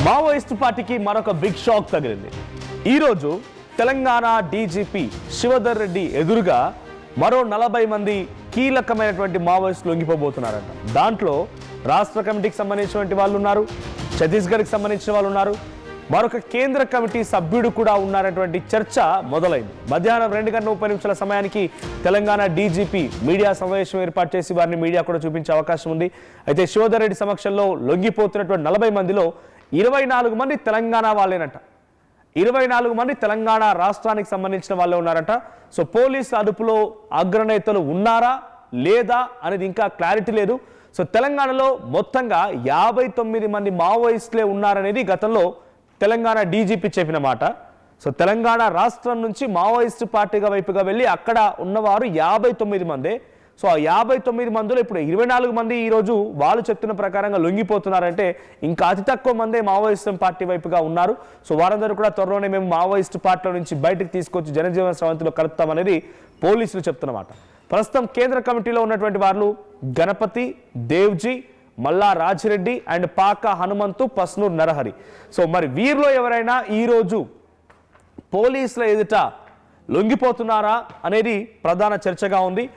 Maoist పార్టీకి మరొక big shock తగిలింది. ఈరోజు తెలంగాణ డీజీపీ శివధర్ రెడ్డి ఎదురుగా మరో 40 మంది కీలకమైనటువంటి మావోయిస్టులు లొంగిపోబోతున్నారంట. దాంట్లో రాష్ట్ర కమిటీకి సంబంధించినటువంటి వాళ్ళు ఉన్నారు, ఛత్తీస్గఢ్కి సంబంధించిన వాళ్ళు ఉన్నారు, మరొక కేంద్ర కమిటీ సభ్యుడు కూడా ఉన్నారనేటువంటి చర్చ మొదలైంది. మధ్యాహ్నం 2:30 సమయానికి తెలంగాణ డీజీపీ మీడియా సమావేశం ఏర్పాటు చేసి వారిని మీడియా కూడా చూపించే అవకాశం ఉంది. అయితే శివధర్ రెడ్డి సమక్షంలో లొంగిపోతున్నటువంటి 40 మందిలో 24 మంది తెలంగాణ వాళ్ళేనట. 24 మంది తెలంగాణ రాష్ట్రానికి సంబంధించిన వాళ్ళే ఉన్నారట. సో పోలీసుల అదుపులో అగ్రనేతలు ఉన్నారా లేదా అనేది ఇంకా క్లారిటీ లేదు. సో తెలంగాణలో మొత్తంగా 59 మంది మావోయిస్టులే ఉన్నారనేది గతంలో తెలంగాణ డీజీపీ చెప్పిన మాట. సో తెలంగాణ రాష్ట్రం నుంచి మావోయిస్టు పార్టీగా వైపుగా వెళ్ళి అక్కడ ఉన్నవారు 59 మందే. సో ఆ 59 మందిలో ఇప్పుడు 24 మంది ఈరోజు వాళ్ళు చెప్తున్న ప్రకారంగా లొంగిపోతున్నారంటే ఇంకా అతి తక్కువ మందే మావోయిస్టు పార్టీ వైపుగా ఉన్నారు. సో వారందరూ కూడా త్వరలోనే మేము మావోయిస్టు పార్టీలో నుంచి బయటకు తీసుకొచ్చి జనజీవన స్రవంతిలో కలుపుతామనేది పోలీసులు చెప్తున్నమాట. ప్రస్తుతం కేంద్ర కమిటీలో ఉన్నటువంటి వాళ్ళు గణపతి, దేవ్జీ, మల్లా రాజిరెడ్డి అండ్ పాక హనుమంతు, పస్నూర్ నరహరి. సో మరి వీరిలో ఎవరైనా ఈరోజు పోలీసుల ఎదుట లొంగిపోతున్నారా అనేది ప్రధాన చర్చగా ఉంది.